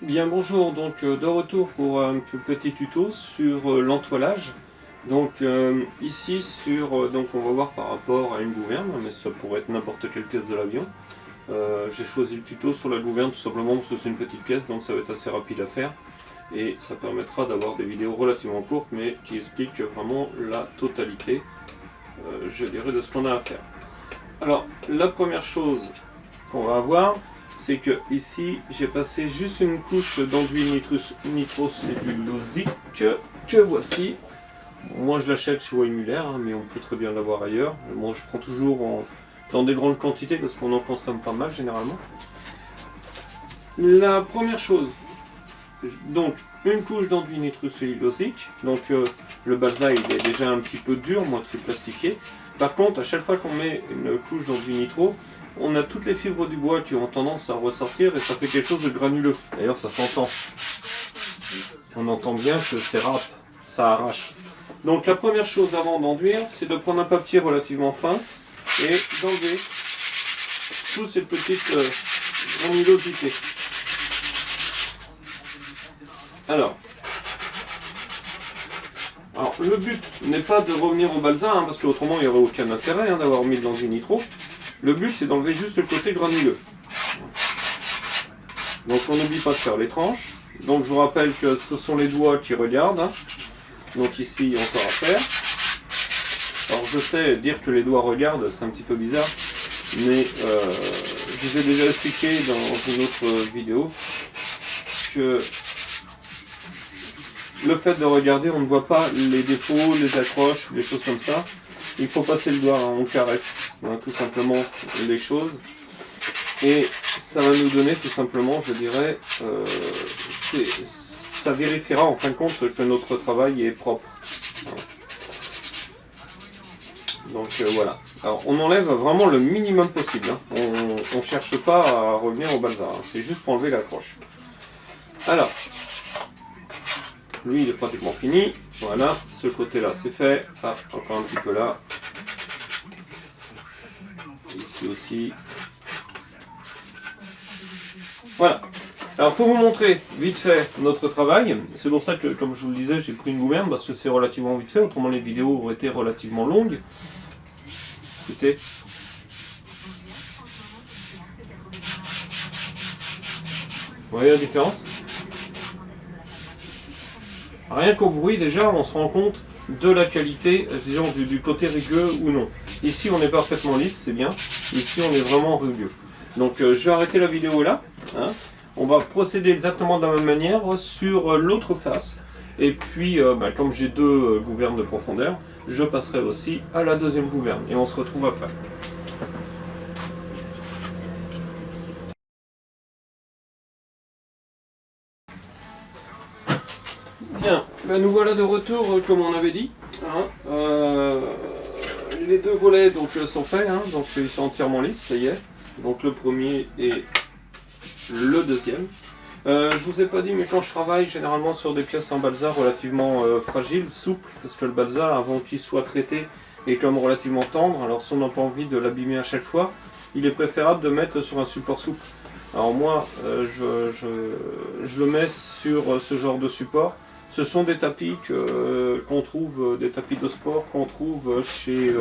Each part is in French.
Bien bonjour, donc de retour pour un petit tuto sur l'entoilage. Donc ici donc on va voir par rapport à une gouverne, mais ça pourrait être n'importe quelle pièce de l'avion. J'ai choisi le tuto sur la gouverne tout simplement parce que c'est une petite pièce, donc ça va être assez rapide à faire. Et ça permettra d'avoir des vidéos relativement courtes, mais qui expliquent vraiment la totalité, je dirais, de ce qu'on a à faire. Alors, la première chose qu'on va avoir, c'est que ici j'ai passé juste une couche d'enduit nitrocellulosique que voici. Moi je l'achète chez Weimuller, hein, mais on peut très bien l'avoir ailleurs. Moi je prends toujours dans des grandes quantités parce qu'on en consomme pas mal généralement. La première chose, donc une couche d'enduit nitrocellulosique. Donc le balsa il est déjà un petit peu dur, moi c'est plastifié. Par contre, à chaque fois qu'on met une couche d'enduit nitro, on a toutes les fibres du bois qui ont tendance à ressortir et ça fait quelque chose de granuleux. D'ailleurs, ça s'entend. On entend bien que c'est râpe, ça arrache. Donc la première chose avant d'enduire, c'est de prendre un papier relativement fin et d'enlever toutes ces petites granulosités. Alors, le but n'est pas de revenir au balsa, hein, parce qu'autrement il n'y aurait aucun intérêt d'avoir mis de l'enduit nitro. Le but c'est d'enlever juste le côté granuleux. Donc on n'oublie pas de faire les tranches. Donc je vous rappelle que ce sont les doigts qui regardent. Hein. Donc ici il y a encore à faire. Alors je sais, dire que les doigts regardent c'est un petit peu bizarre. Mais je vous ai déjà expliqué dans une autre vidéo que le fait de regarder, on ne voit pas les défauts, les accroches, les choses comme ça. Il faut passer le doigt, hein, on caresse tout simplement les choses. Et ça va nous donner tout simplement, je dirais, ça vérifiera en fin de compte que notre travail est propre. Donc voilà. Alors on enlève vraiment le minimum possible. Hein. On ne cherche pas à revenir au balsa. Hein. C'est juste pour enlever l'accroche. Alors. Lui il est pratiquement fini, voilà, ce côté là c'est fait, ah, encore un petit peu là, ici aussi, voilà. Alors pour vous montrer vite fait notre travail, c'est pour ça que comme je vous le disais j'ai pris une gouverne parce que c'est relativement vite fait, autrement les vidéos auraient été relativement longues. Écoutez. Vous voyez la différence ? Rien qu'au bruit, déjà, on se rend compte de la qualité, disons, du côté rugueux ou non. Ici, on est parfaitement lisse, c'est bien. Ici, on est vraiment rugueux. Donc, je vais arrêter la vidéo là. Hein. On va procéder exactement de la même manière sur l'autre face. Et puis, comme j'ai deux gouvernes de profondeur, je passerai aussi à la deuxième gouverne. Et on se retrouve après. Bien, nous voilà de retour comme on avait dit. Hein. Les deux volets donc, sont faits, hein, donc ils sont entièrement lisses, ça y est. Donc le premier et le deuxième. Je vous ai pas dit, mais quand je travaille généralement sur des pièces en balsa relativement fragiles, souples, parce que le balsa, avant qu'il soit traité, est comme relativement tendre. Alors si on n'a pas envie de l'abîmer à chaque fois, il est préférable de mettre sur un support souple. Alors moi, je le mets sur ce genre de support. Ce sont des tapis qu'on trouve, des tapis de sport qu'on trouve chez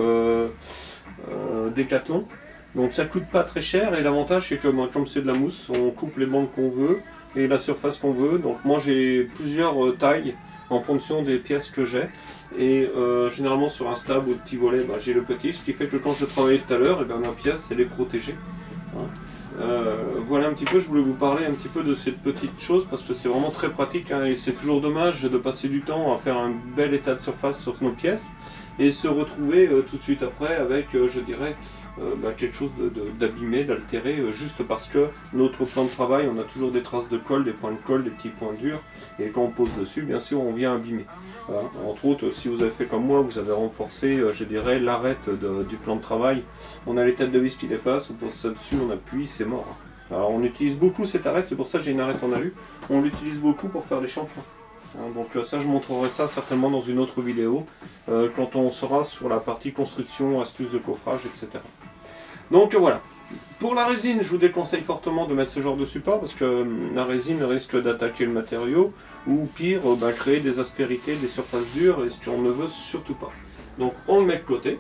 Decathlon. Donc ça ne coûte pas très cher et l'avantage c'est que comme c'est de la mousse, on coupe les bandes qu'on veut et la surface qu'on veut. Donc moi j'ai plusieurs tailles en fonction des pièces que j'ai. Et généralement sur un stab ou petit volet, j'ai le petit, ce qui fait que quand je travaillais tout à l'heure, ma pièce elle est protégée. Hein. Voilà un petit peu, je voulais vous parler un petit peu de cette petite chose parce que c'est vraiment très pratique hein, et c'est toujours dommage de passer du temps à faire un bel état de surface sur nos pièces et se retrouver tout de suite après avec, je dirais, quelque chose d'abîmé, d'altéré, juste parce que notre plan de travail, on a toujours des traces de colle, des points de colle, des petits points durs, et quand on pose dessus, bien sûr, on vient abîmer. Voilà. Entre autres, si vous avez fait comme moi, vous avez renforcé, je dirais, l'arête du plan de travail. On a les têtes de vis qui dépassent, on pose ça dessus, on appuie, c'est mort. Alors on utilise beaucoup cette arête, c'est pour ça que j'ai une arête en alu, on l'utilise beaucoup pour faire des champions. Donc ça, je montrerai ça certainement dans une autre vidéo, quand on sera sur la partie construction, astuces de coffrage, etc. Donc voilà, Pour la résine, je vous déconseille fortement de mettre ce genre de support parce que la résine risque d'attaquer le matériau ou pire, créer des aspérités, des surfaces dures et ce qu'on ne veut surtout pas. Donc on le met de côté.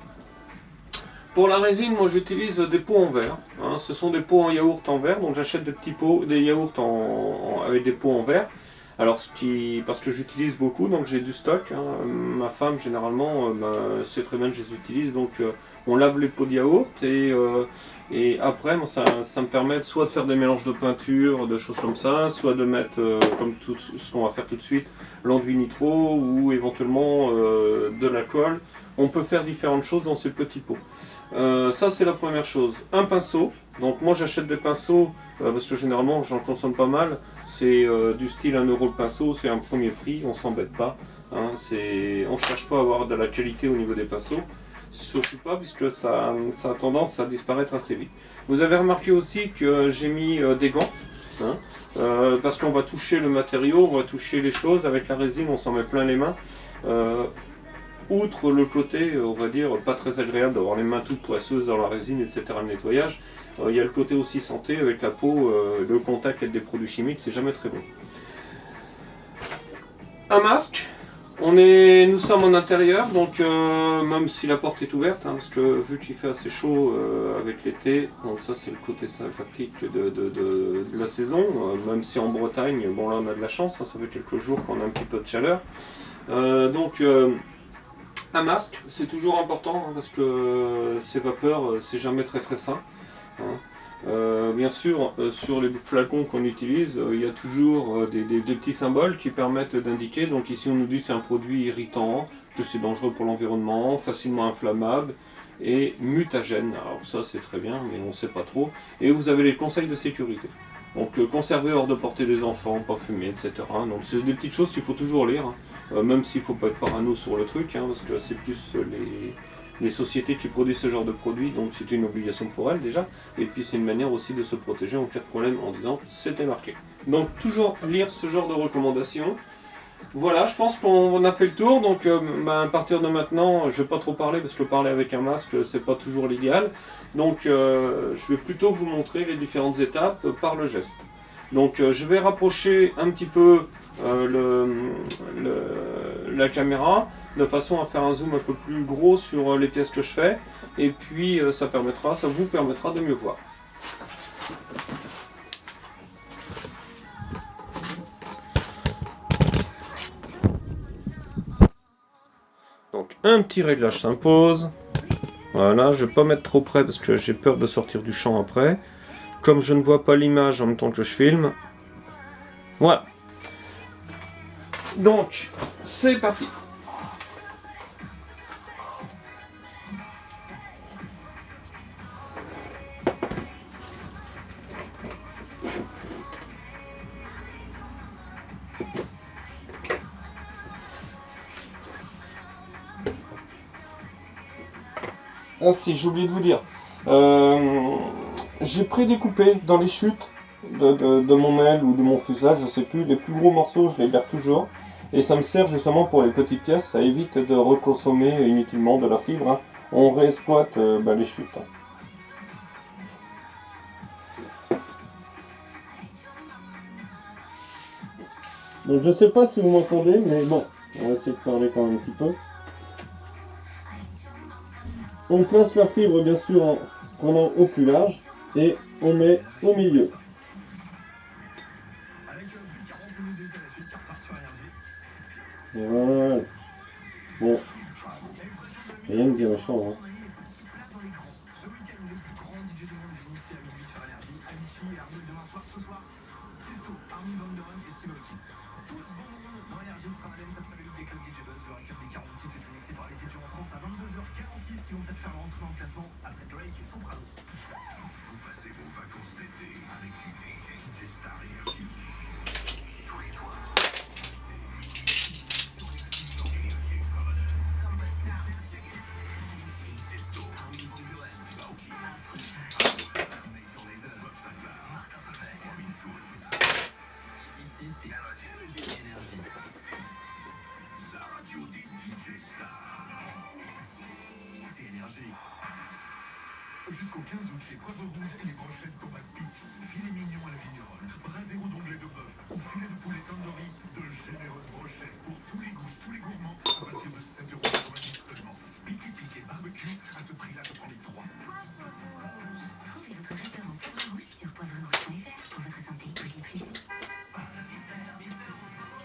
Pour la résine, moi j'utilise des pots en verre. Hein. Ce sont des pots en yaourt en verre, donc j'achète des petits pots, des yaourts avec des pots en verre. Alors parce que j'utilise beaucoup, donc j'ai du stock. Hein. Ma femme généralement, c'est très bien que je les utilise, donc on lave les pots de yaourt et après moi, ça me permet soit de faire des mélanges de peinture, de choses comme ça, soit de mettre, comme tout ce qu'on va faire tout de suite, l'enduit nitro ou éventuellement de l'alcool. On peut faire différentes choses dans ces petits pots. Ça c'est la première chose. Un pinceau. Donc moi j'achète des pinceaux parce que généralement j'en consomme pas mal. C'est du style 1 euro le pinceau, c'est un premier prix, on s'embête pas. Hein, on ne cherche pas à avoir de la qualité au niveau des pinceaux. Surtout pas puisque ça a tendance à disparaître assez vite. Vous avez remarqué aussi que j'ai mis des gants. Hein, parce qu'on va toucher le matériau, on va toucher les choses. Avec la résine on s'en met plein les mains. Outre le côté, on va dire, pas très agréable d'avoir les mains toutes poisseuses dans la résine, etc., le nettoyage, il y a le côté aussi santé avec la peau, le contact avec des produits chimiques, c'est jamais très bon. Un masque, nous sommes en intérieur, donc même si la porte est ouverte, hein, parce que vu qu'il fait assez chaud avec l'été, donc ça c'est le côté sympathique de la saison, même si en Bretagne, bon là on a de la chance, hein, ça fait quelques jours qu'on a un petit peu de chaleur. Un masque, c'est toujours important hein, parce que ces vapeurs, c'est jamais très très sain. Hein. Bien sûr, sur les flacons qu'on utilise, il y a toujours des petits symboles qui permettent d'indiquer. Donc ici on nous dit que c'est un produit irritant, que c'est dangereux pour l'environnement, facilement inflammable et mutagène. Alors ça c'est très bien, mais on ne sait pas trop. Et vous avez les conseils de sécurité. Donc conserver hors de portée des enfants, pas fumer, etc. Donc c'est des petites choses qu'il faut toujours lire. Hein. Même s'il ne faut pas être parano sur le truc, hein, parce que c'est plus les sociétés qui produisent ce genre de produits, donc c'est une obligation pour elles déjà, et puis c'est une manière aussi de se protéger en cas de problème en disant c'était marqué. Donc toujours lire ce genre de recommandations. Voilà, je pense qu'on a fait le tour, donc à partir de maintenant, je ne vais pas trop parler, parce que parler avec un masque, c'est pas toujours l'idéal, donc je vais plutôt vous montrer les différentes étapes par le geste. Donc je vais rapprocher un petit peu la caméra de façon à faire un zoom un peu plus gros sur les pièces que je fais et puis ça vous permettra de mieux voir. Donc un petit réglage s'impose. Voilà, je ne vais pas mettre trop près parce que j'ai peur de sortir du champ après. Comme je ne vois pas l'image en même temps que je filme. Voilà. Donc, c'est parti. Ah si, j'ai oublié de vous dire. J'ai prédécoupé dans les chutes de mon aile ou de mon fuselage, je sais plus, les plus gros morceaux, je les garde toujours. Et ça me sert justement pour les petites pièces, ça évite de reconsommer inutilement de la fibre. Hein. On réexploite les chutes. Hein. Donc je sais pas si vous m'entendez, mais bon, on va essayer de parler quand même un petit peu. On place la fibre bien sûr en prenant au plus large et on met au milieu. Voilà. Bon. Rien de bien méchant, hein. Jusqu'au 15 août chez Poivre Rouge, les brochettes tomates pique. Filet mignon à la vigneronne, brasero d'onglet de bœuf ou filet de poulet tandoori. De généreuses brochettes pour tous les goûts, tous les gourmands, à partir de 7,90 € seulement. Piqué, piqué, barbecue, à ce prix-là, je prends les 3. Trouvez votre restaurant Poivre Rouge sur poivrerouge.fr pour votre santé aussi plus.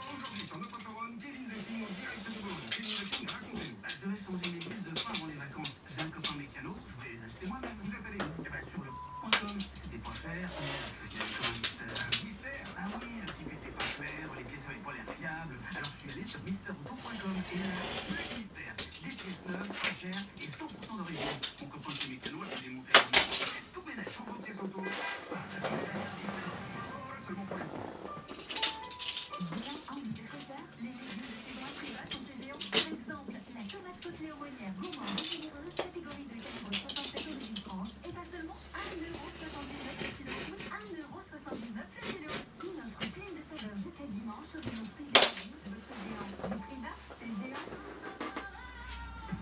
Aujourd'hui sur notre forum, Kevin The King en direct de Beaune. Kevin The King, racontez-nous. Je devais changer mes bus de pain avant les vacances. J'ai un copain mécano, je voulais les acheter moi-même. Vous êtes allé où? Et bien sur le .com, c'était pas cher, mais il y avait quand même Un mystère. ah oui, le type était pas clair, les pièces avaient pas l'air fiables. Alors je suis allé sur misterauto.com et là, le mystère. Des pièces neuves, pas chères et 100% d'origine. Mon copain qui est mécano a fait des moufles tout bénef. Pour vos pièces auto. Seulement pour les pros. Géant envie de fraîcheur, les légumes de chez Privat sont chez Géant. Par exemple, la tomate côtelée aumônière gourmande et généreuse, catégorie de calibre 67 origine France, et pas seulement 1,79 € le kilo, ou 1,79 € le kilo. Une offre pleine de saveurs jusqu'à dimanche au rayon spécialisé de votre Géant. Du Privat, c'est Géant.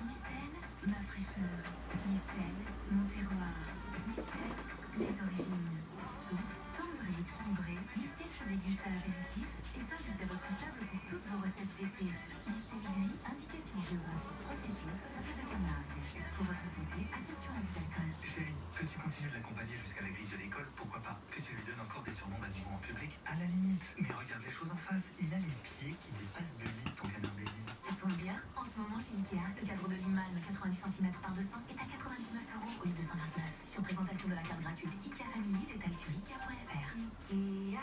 Mistel, ma fraîcheur. Mistel, mon terroir. Mistel, mes origines. Souple, tendre et équilibré, Mistel se déguste à l'apéritif et s'invite à votre table pour toutes vos recettes d'été. Mistel Gris, indication géographique protégée, Sable de Camargue. Pour votre santé, attention à l'abus d'alcool. Chérie, que tu continues de l'accompagner jusqu'à la grille de l'école, pourquoi pas? Que tu lui donnes encore des surnoms d'animaux en public, à la limite. Mais regarde les choses en face, il a les pieds qui dépassent de lit, ton canard des îles. Ça tombe bien, en ce moment chez Ikea, le cadre de Liman 90 cm par 200 est à 99 € au lieu de 129. Sur présentation de la carte gratuite Ikea Family, détail sur Ikea.fr. Ikea.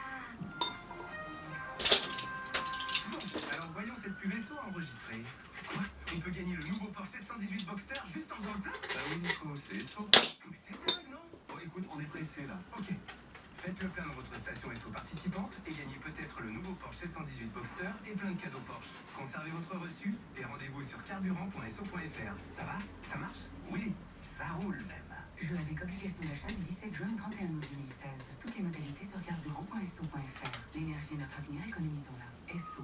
Alors voyons cette pub SO enregistrée. Quoi? On peut gagner le nouveau Porsche 718 Boxster juste en faisant le plein? Bah oui Nico, c'est SO. Mais c'est dingue, non? Bon écoute, on est pressé là. Ok. Faites le plein dans votre station SO participante et gagnez peut-être le nouveau Porsche 718 Boxster et plein de cadeaux Porsche. Conservez votre reçu et rendez-vous sur carburant.so.fr. Ça va? Ça marche? Oui, ça roule même. Jeu avec obligation d'achat du 17 juin 31 août 2016. Toutes les modalités sur carburant.so.fr. L'énergie est notre avenir, économisons-la. SO.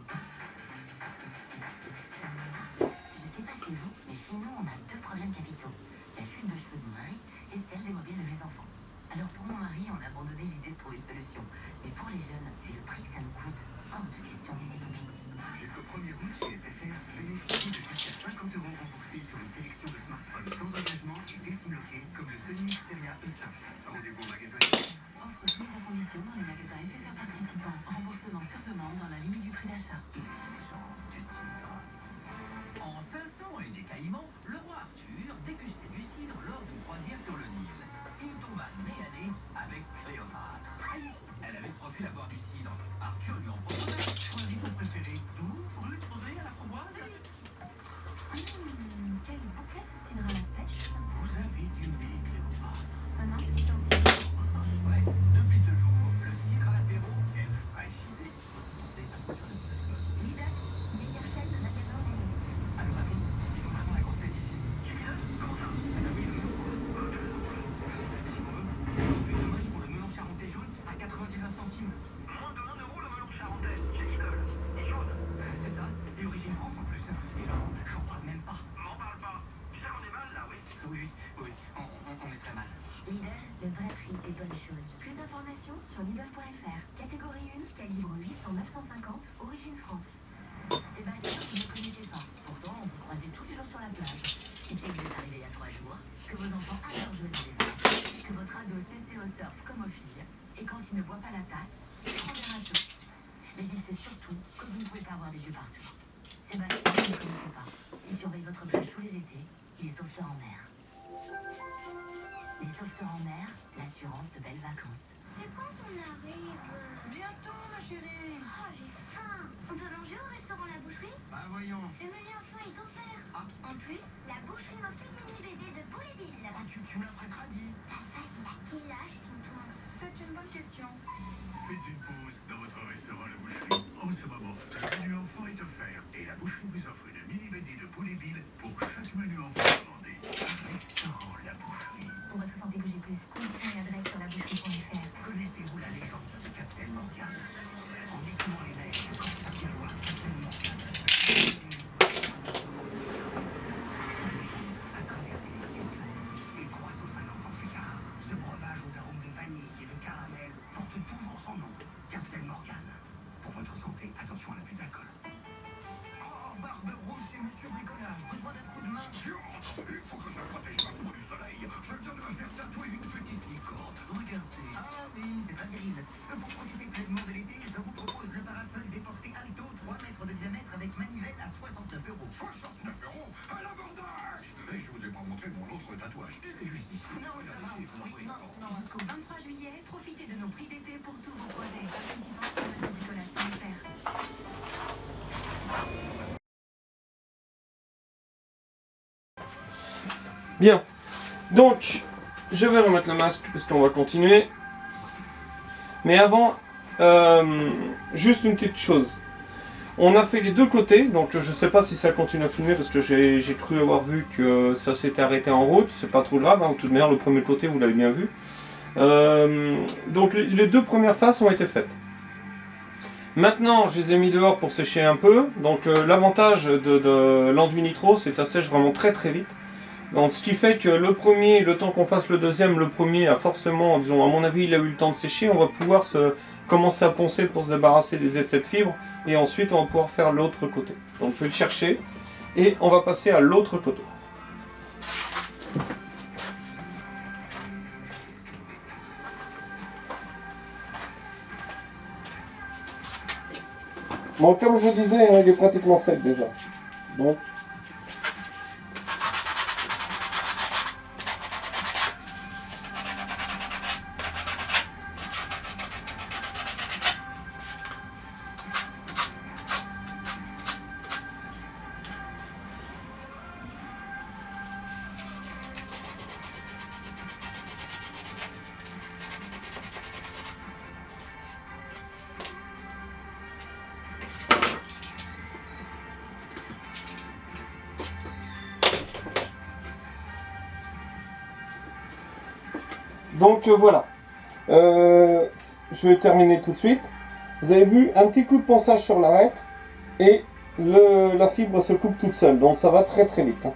Je sais pas chez vous, mais chez nous, on a deux problèmes capitaux. La chute de cheveux de mon mari et celle des mobiles de mes enfants. Alors pour mon mari, on a abandonné l'idée de trouver une solution. Mais pour les jeunes, vu le prix que ça nous coûte, hors de question de laisser tomber. Jusqu'au 1er août chez SFR, bénéficiez de jusqu'à 50 € remboursés sur une sélection de smartphones sans engagement et décimloqués comme le Sony Xperia E5. Rendez-vous au magasin. Offre soumise à condition dans les magasins SFR participants. Remboursement sur demande dans la limite du prix d'achat. En 500 et des Caïmans, le roi Arthur dégustait du cidre lors d'une croisière sur le Nil. Il tomba nez à nez avec Cléopâtre. Aïe! Elle avait le profil à boire du cidre. Arthur lui en proposait. Choisis ton préféré. Doux, brut, rosé, à la framboise. Quel bouquet ce cidre à la pêche. Vous avez du nez, Cléopâtre. Maintenant, ils sont Ouais, depuis ce jour, le cidre à l'apéro est fraîche idée. Votre santé, attention à l'abus d'alcool. Lidl, meilleure chaîne de magasins en ligne. Alors attends, ils ont vraiment la grossette ici. Comment ça? Ah oui, le nouveau. Si on veut. Aujourd'hui, demain, ils font le melon charentais jaune à 99 centimes. Moins de 1 € le melon charentais, chez Lidl. Et jaune. C'est ça, et origine France en plus. Et là, j'en parle même pas. M'en parle pas. Tu sais qu'on est mal là, oui. Oui, on est très mal. Lidl, le vrai prix des bonnes choses. Plus d'informations sur Lidl.fr. Catégorie 1, calibre 800-950, origine France. Sébastien, vous ne connaissez pas. Pourtant, vous croisez tous les jours sur la plage. Il sait que vous êtes arrivé il y a 3 jours, que vos enfants adorent jouer dans les vagues, que votre ado sait au surf comme aux filles, et quand il ne boit pas la tasse, il prend des râteaux. Mais il sait surtout que vous ne pouvez pas avoir des yeux partout. Sébastien, vous ne connaissez pas. Il surveille votre plage tous les étés. Il est sauveteur en mer. Les sauveteurs en mer, l'assurance de belles vacances. C'est quand on arrive? Bientôt, ma chérie. Oh, j'ai faim. On peut manger au restaurant La Boucherie? Bah voyons. Le menu enfant est offert. Ah. En plus, la boucherie m'offre une mini BD de Boule et Bill. Ah, tu me la prêteras, dit. Tata, il a quel âge, tonton? C'est une bonne question. Faites une pause dans votre restaurant La Boucherie. En ce moment, le menu enfant est offert. acheter des juste ici. Regardez, il faut l'envoyer. Jusqu'au 23 juillet, profitez de nos prix d'été pour tous vos projets. Participants sur bricolage.fr. Bien. Donc, je vais remettre le masque parce qu'on va continuer. Mais avant, juste une petite chose. On a fait les deux côtés, donc je sais pas si ça continue à filmer parce que j'ai cru avoir vu que ça s'était arrêté en route. C'est pas trop grave, hein. Tout de même, le premier côté, vous l'avez bien vu. Donc les deux premières faces ont été faites. Maintenant, je les ai mis dehors pour sécher un peu. Donc l'avantage de l'enduit nitro, c'est que ça sèche vraiment très très vite. Donc, ce qui fait que le premier, le temps qu'on fasse le deuxième, le premier a forcément, disons, à mon avis, il a eu le temps de sécher. On va pouvoir commencer à poncer pour se débarrasser des excès de fibres. Et ensuite, on va pouvoir faire l'autre côté. Donc, je vais le chercher et on va passer à l'autre côté. Bon, comme je disais, il est pratiquement sec déjà. Donc, voilà. Je vais terminer tout de suite. Vous avez vu un petit coup de ponçage sur l'arête et la fibre se coupe toute seule. Donc ça va très très vite. Hein.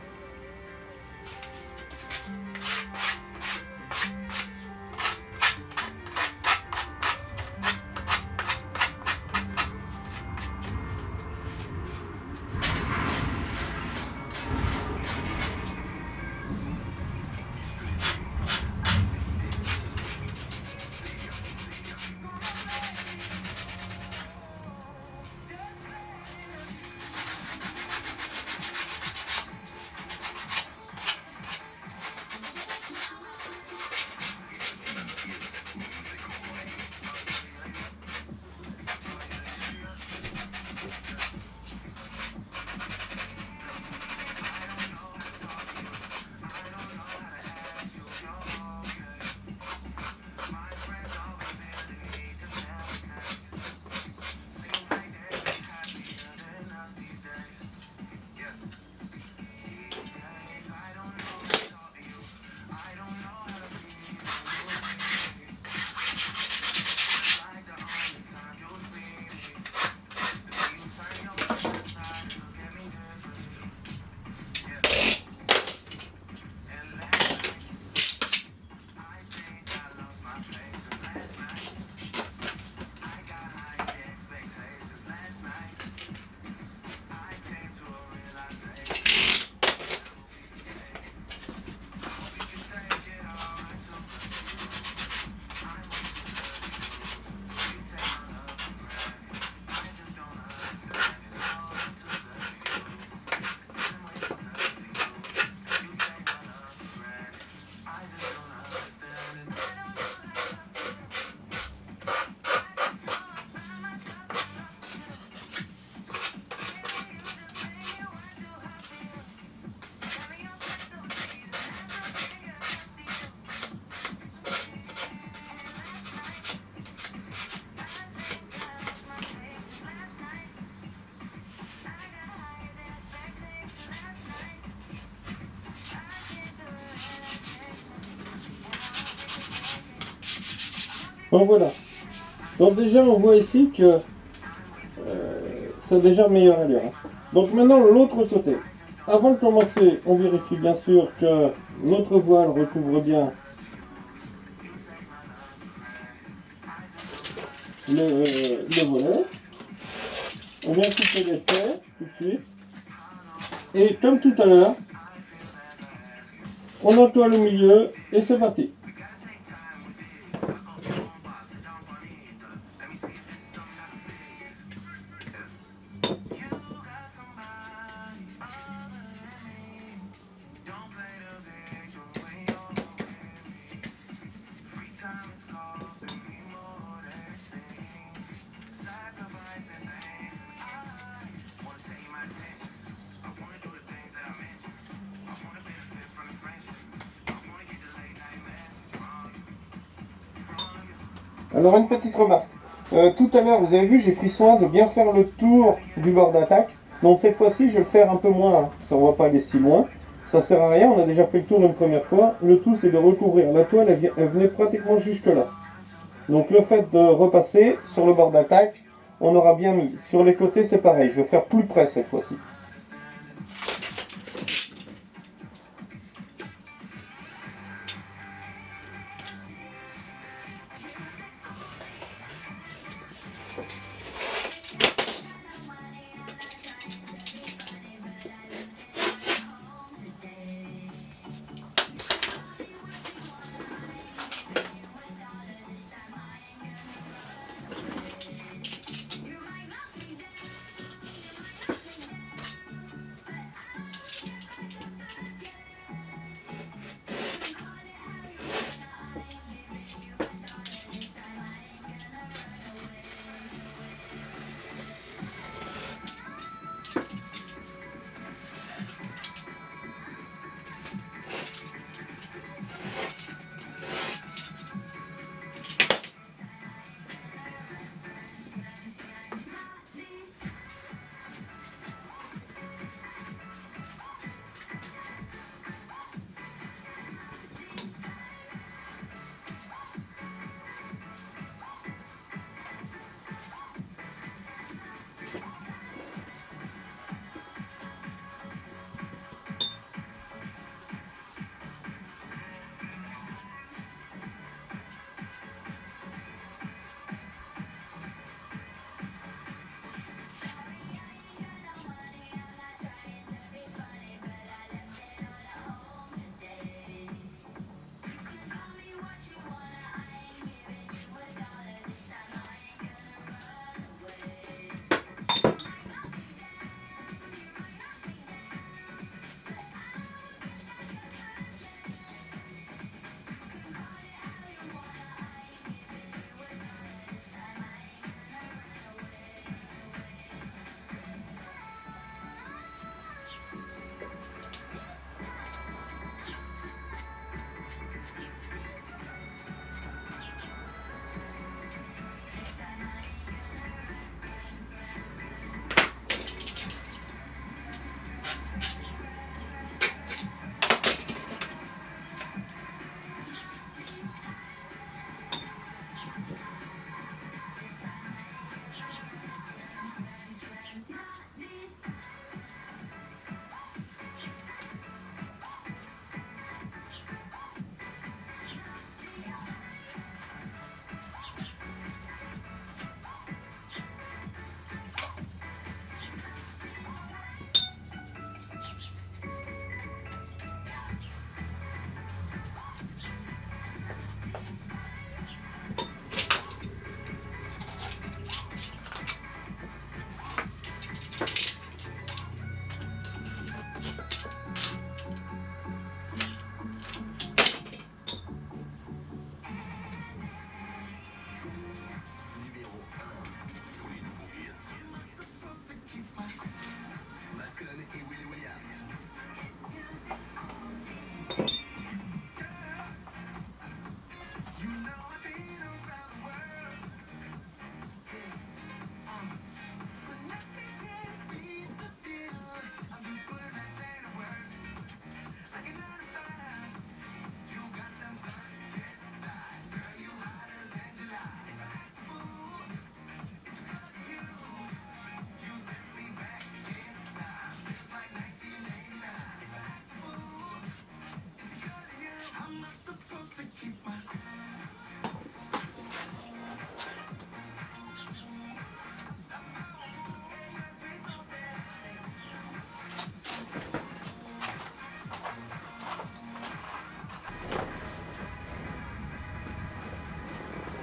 Donc voilà. Donc déjà on voit ici que c'est déjà meilleure allure. Hein. Donc maintenant l'autre côté. Avant de commencer, on vérifie bien sûr que notre voile recouvre bien le volet. On vient couper les traits tout de suite. Et comme tout à l'heure, on entoile au milieu et c'est parti. Alors une petite remarque. Tout à l'heure, vous avez vu, j'ai pris soin de bien faire le tour du bord d'attaque. Donc cette fois-ci, je vais le faire un peu moins, hein. Ça ne va pas aller si loin. Ça sert à rien, on a déjà fait le tour une première fois. Le tout, c'est de recouvrir. La toile, elle venait pratiquement jusque là. Donc le fait de repasser sur le bord d'attaque, on aura bien mis. Sur les côtés, c'est pareil. Je vais faire plus près cette fois-ci.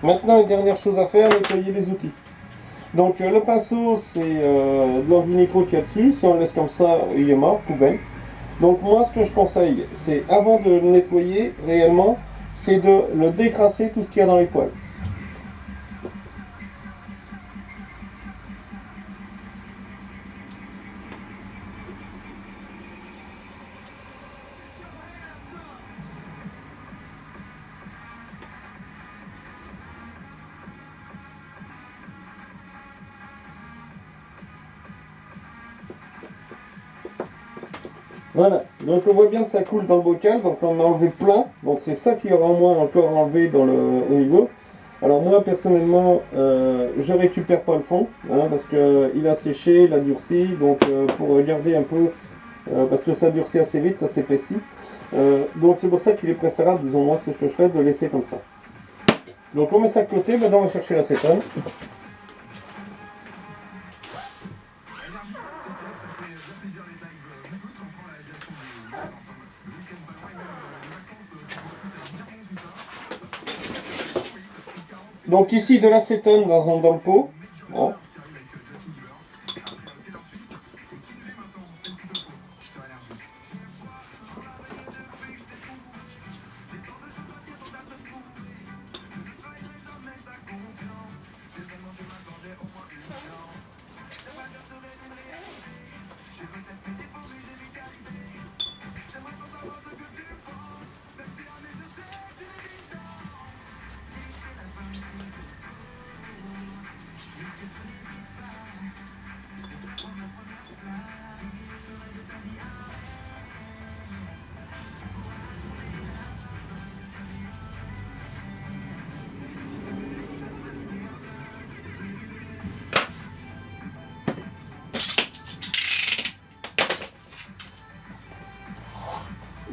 Maintenant, une dernière chose à faire, nettoyer les outils. Donc le pinceau, c'est de l'anti-nitro qu'il y a dessus. Si on le laisse comme ça, il est mort, poubelle. Donc moi, ce que je conseille, c'est avant de le nettoyer réellement, c'est de le décrasser tout ce qu'il y a dans les poils. Voilà, donc on voit bien que ça coule dans le bocal, donc on a enlevé plein, donc c'est ça qui aura moins encore enlevé dans au niveau. Alors moi personnellement, je récupère pas le fond, hein, parce qu'il a séché, il a durci, donc pour garder un peu, parce que ça durcit assez vite, ça s'épaissit. Donc c'est pour ça qu'il est préférable, disons moi, c'est ce que je fais, de laisser comme ça. Donc on met ça de côté, maintenant on va chercher l'acétone. Donc ici de l'acétone dans le pot. Bon.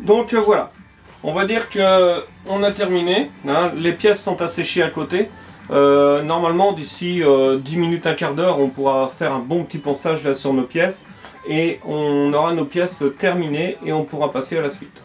Donc voilà, on va dire que on a terminé, hein, les pièces sont asséchées à côté. Normalement d'ici 10 minutes, un quart d'heure, on pourra faire un bon petit ponçage là sur nos pièces et on aura nos pièces terminées et on pourra passer à la suite.